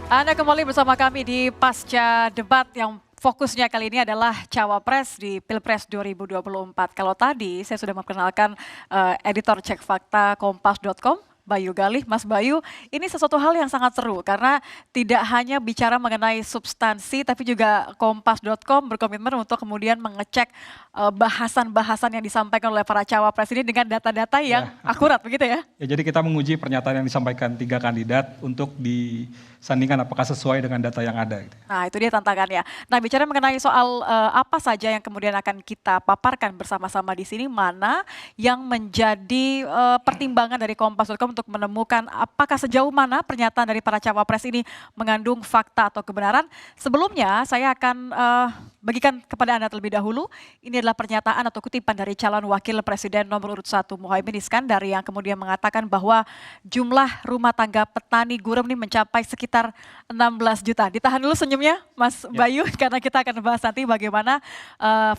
Anda kembali bersama kami di pasca debat yang fokusnya kali ini adalah Cawapres di Pilpres 2024. Kalau tadi saya sudah memperkenalkan editor cek fakta kompas.com, Bayu Galih. Mas Bayu, ini sesuatu hal yang sangat seru karena tidak hanya bicara mengenai substansi tapi juga kompas.com berkomitmen untuk kemudian mengecek bahasan-bahasan yang disampaikan oleh para cawapres ini dengan data-data yang akurat begitu ya? Ya, jadi kita menguji pernyataan yang disampaikan 3 kandidat untuk disandingkan apakah sesuai dengan data yang ada. Nah itu dia tantangannya. Nah bicara mengenai soal apa saja yang kemudian akan kita paparkan bersama-sama di sini, mana yang menjadi pertimbangan dari kompas.com untuk menemukan apakah sejauh mana pernyataan dari para cawapres ini mengandung fakta atau kebenaran. Sebelumnya saya akan bagikan kepada Anda terlebih dahulu, ini adalah pernyataan atau kutipan dari calon wakil presiden nomor urut 1 Muhaimin Iskandar yang kemudian mengatakan bahwa jumlah rumah tangga petani gurem ini mencapai sekitar 16 juta. Ditahan dulu senyumnya Mas Bayu karena kita akan bahas nanti bagaimana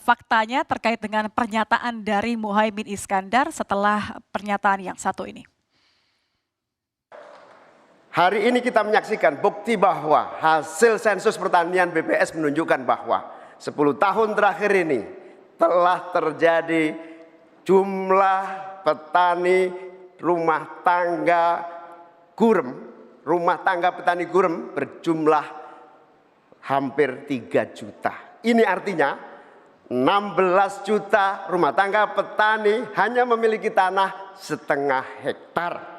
faktanya terkait dengan pernyataan dari Muhaimin Iskandar setelah pernyataan yang satu ini. Hari ini kita menyaksikan bukti bahwa hasil sensus pertanian BPS menunjukkan bahwa 10 tahun terakhir ini telah terjadi jumlah petani rumah tangga gurem, rumah tangga petani gurem berjumlah hampir 3 juta. Ini artinya 16 juta rumah tangga petani hanya memiliki tanah setengah hektar.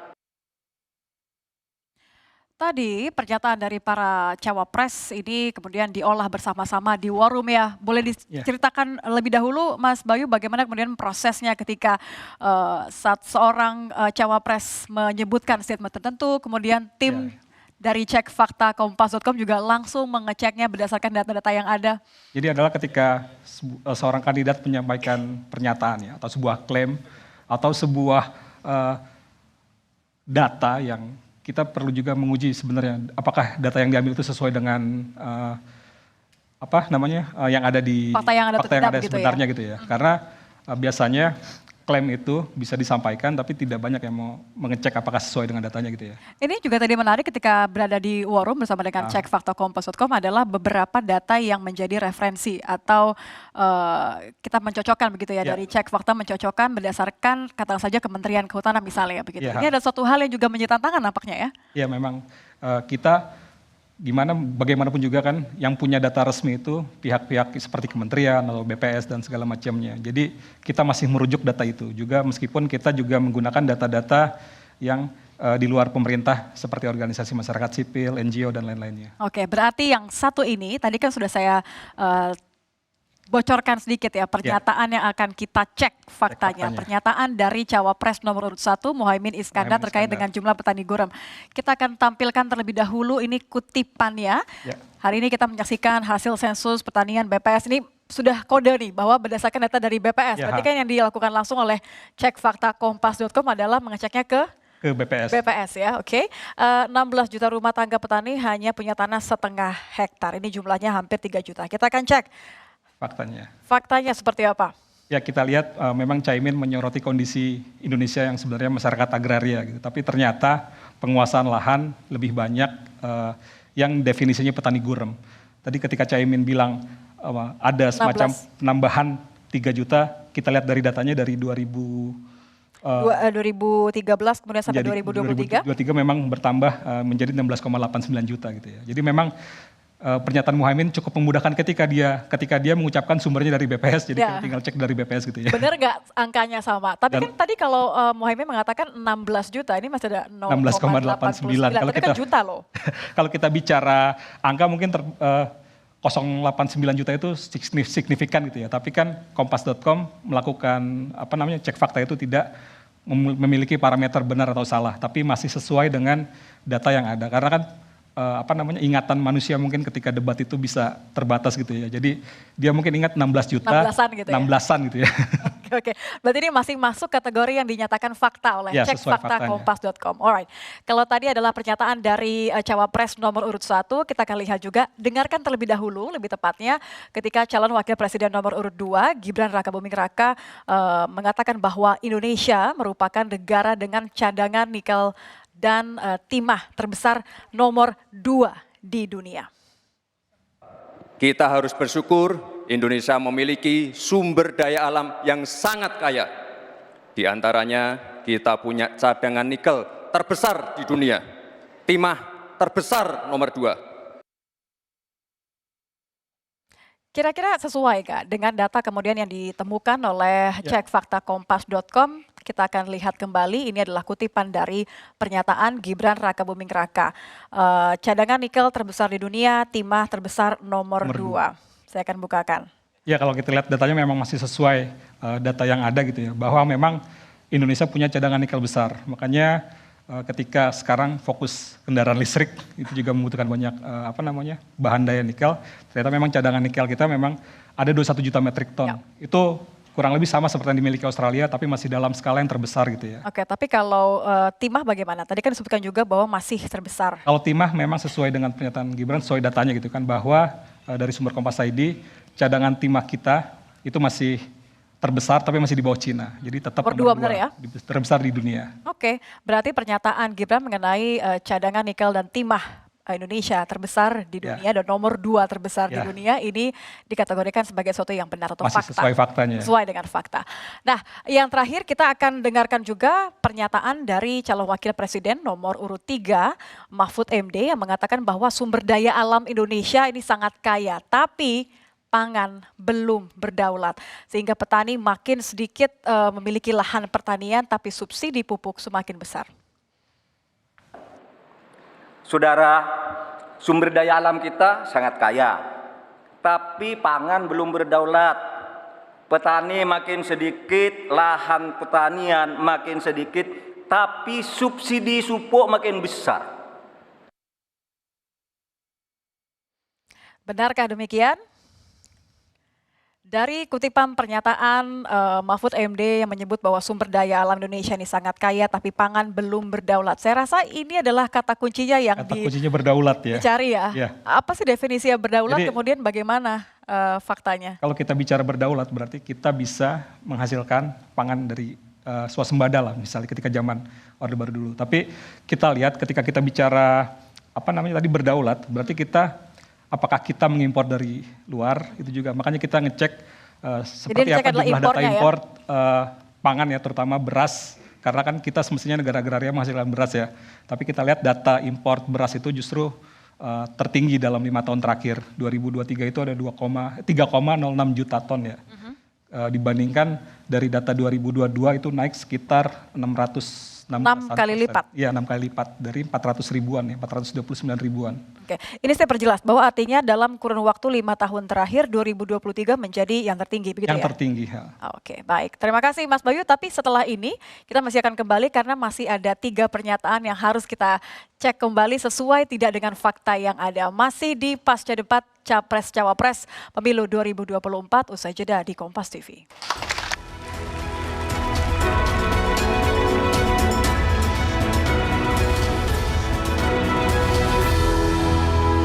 Tadi pernyataan dari para cawapres ini kemudian diolah bersama-sama di war room ya. Boleh diceritakan lebih dahulu Mas Bayu bagaimana kemudian prosesnya ketika saat seorang cawapres menyebutkan statement tertentu, kemudian tim dari cek fakta kompas.com juga langsung mengeceknya berdasarkan data-data yang ada. Jadi adalah ketika seorang kandidat menyampaikan pernyataan ya, atau sebuah klaim atau sebuah data yang kita perlu juga menguji sebenarnya apakah data yang diambil itu sesuai dengan yang ada di fakta yang ada sebenarnya gitu ya. Karena biasanya klaim itu bisa disampaikan tapi tidak banyak yang mau mengecek apakah sesuai dengan datanya gitu ya. Ini juga tadi menarik ketika berada di war room bersama dengan cek fakta kompas.com adalah beberapa data yang menjadi referensi atau kita mencocokkan begitu ya, dari cek fakta mencocokkan berdasarkan katakan saja Kementerian Kehutanan misalnya begitu. Ini ada suatu hal yang juga menjadi tantangan nampaknya ya. Iya memang kita bagaimanapun juga kan yang punya data resmi itu pihak-pihak seperti kementerian atau BPS dan segala macamnya. Jadi kita masih merujuk data itu juga meskipun kita juga menggunakan data-data yang di luar pemerintah seperti organisasi masyarakat sipil, NGO dan lain-lainnya. Oke, berarti yang satu ini tadi kan sudah saya bocorkan sedikit ya pernyataan yang akan kita cek faktanya. Pernyataan dari cawapres nomor urut 1 Muhaimin Iskandar terkait dengan jumlah petani gurem. Kita akan tampilkan terlebih dahulu ini kutipannya. Hari ini kita menyaksikan hasil sensus pertanian BPS ini sudah kode nih bahwa berdasarkan data dari BPS. Berarti kan yang dilakukan langsung oleh cek fakta kompas.com adalah mengeceknya ke BPS. BPS ya, oke. 16 juta rumah tangga petani hanya punya tanah setengah hektar. Ini jumlahnya hampir 3 juta. Kita akan cek faktanya. Faktanya seperti apa? Ya kita lihat memang Caimin menyoroti kondisi Indonesia yang sebenarnya masyarakat agraria gitu. Tapi ternyata penguasaan lahan lebih banyak yang definisinya petani gurem. Tadi ketika Caimin bilang ada semacam penambahan 3 juta, kita lihat dari datanya dari 2013 kemudian sampai 2023. 2023 memang bertambah menjadi 16,89 juta gitu ya. Jadi memang pernyataan Muhaimin cukup memudahkan ketika dia mengucapkan sumbernya dari BPS, jadi kita tinggal cek dari BPS gitu ya. Benar nggak angkanya sama? Tapi kan tadi kalau Muhaimin mengatakan 16 juta, ini masih ada 16,89. Kalau kita juta loh. Kalau kita bicara angka mungkin 0,89 juta itu signifikan gitu ya. Tapi kan kompas.com melakukan cek fakta itu tidak memiliki parameter benar atau salah, tapi masih sesuai dengan data yang ada. Karena kan ingatan manusia mungkin ketika debat itu bisa terbatas gitu ya. Jadi dia mungkin ingat 16 juta, 16-an gitu ya. Oke. Berarti ini masih masuk kategori yang dinyatakan fakta oleh cek fakta kompas.com. Alright. Kalau tadi adalah pernyataan dari cawapres nomor urut 1, kita akan lihat juga, dengarkan terlebih dahulu lebih tepatnya ketika calon wakil presiden nomor urut 2, Gibran Rakabuming Raka mengatakan bahwa Indonesia merupakan negara dengan cadangan nikel dan timah terbesar nomor 2 di dunia. Kita harus bersyukur Indonesia memiliki sumber daya alam yang sangat kaya. Di antaranya kita punya cadangan nikel terbesar di dunia, timah terbesar nomor 2. Kira-kira sesuai Kak dengan data kemudian yang ditemukan oleh cekfaktakompas.com. Kita akan lihat kembali, ini adalah kutipan dari pernyataan Gibran Rakabuming Raka. Cadangan nikel terbesar di dunia, timah terbesar nomor 2. Saya akan bukakan. Ya kalau kita lihat datanya memang masih sesuai data yang ada gitu ya. Bahwa memang Indonesia punya cadangan nikel besar. Makanya ketika sekarang fokus kendaraan listrik itu juga membutuhkan banyak bahan daya nikel. Ternyata memang cadangan nikel kita memang ada 21 juta metrik ton. Itu kurang lebih sama seperti yang dimiliki Australia, tapi masih dalam skala yang terbesar gitu ya. Oke, tapi kalau timah bagaimana? Tadi kan disebutkan juga bahwa masih terbesar. Kalau timah memang sesuai dengan pernyataan Gibran, sesuai datanya gitu kan, bahwa dari sumber Kompas ID, cadangan timah kita itu masih terbesar tapi masih di bawah Cina. Jadi tetap nomor 2 benar ya? Terbesar di dunia. Oke, berarti pernyataan Gibran mengenai cadangan nikel dan timah Indonesia terbesar di dunia dan nomor 2 terbesar di dunia ini dikategorikan sebagai sesuatu yang benar atau masih fakta. Sesuai faktanya. Sesuai dengan fakta. Nah, yang terakhir kita akan dengarkan juga pernyataan dari calon wakil presiden nomor urut 3, Mahfud MD, yang mengatakan bahwa sumber daya alam Indonesia ini sangat kaya, tapi pangan belum berdaulat. Sehingga petani makin sedikit memiliki lahan pertanian, tapi subsidi pupuk semakin besar. Saudara, sumber daya alam kita sangat kaya, tapi pangan belum berdaulat. Petani makin sedikit, lahan pertanian makin sedikit, tapi subsidi pupuk makin besar. Benarkah demikian? Dari kutipan pernyataan Mahfud MD yang menyebut bahwa sumber daya alam Indonesia ini sangat kaya tapi pangan belum berdaulat. Saya rasa ini adalah kata kuncinya yang kuncinya berdaulat ya. Dicari ya. Ya. Apa sih definisi berdaulat, Jadi, kemudian bagaimana faktanya? Kalau kita bicara berdaulat berarti kita bisa menghasilkan pangan dari swasembada lah misalnya ketika zaman Orde Baru dulu. Tapi kita lihat ketika kita bicara berdaulat berarti apakah kita mengimpor dari luar, itu juga. Makanya kita ngecek seperti apa jumlah data impor pangan ya, terutama beras. Karena kan kita semestinya negara agraria menghasilkan beras ya. Tapi kita lihat data impor beras itu justru tertinggi dalam 5 tahun terakhir. 2023 itu ada 3,06 juta ton ya. Dibandingkan dari data 2022 itu naik sekitar 6 kali lipat. Iya, 6 kali lipat dari 400 ribuan ya, 429 ribuan. Oke, ini saya perjelas bahwa artinya dalam kurun waktu 5 tahun terakhir 2023 menjadi yang tertinggi begitu yang ya? Tertinggi ya. Oke, baik. Terima kasih Mas Bayu, tapi setelah ini kita masih akan kembali karena masih ada 3 pernyataan yang harus kita cek kembali sesuai tidak dengan fakta yang ada. Masih di pasca debat Capres Cawapres Pemilu 2024 usai jeda di Kompas TV.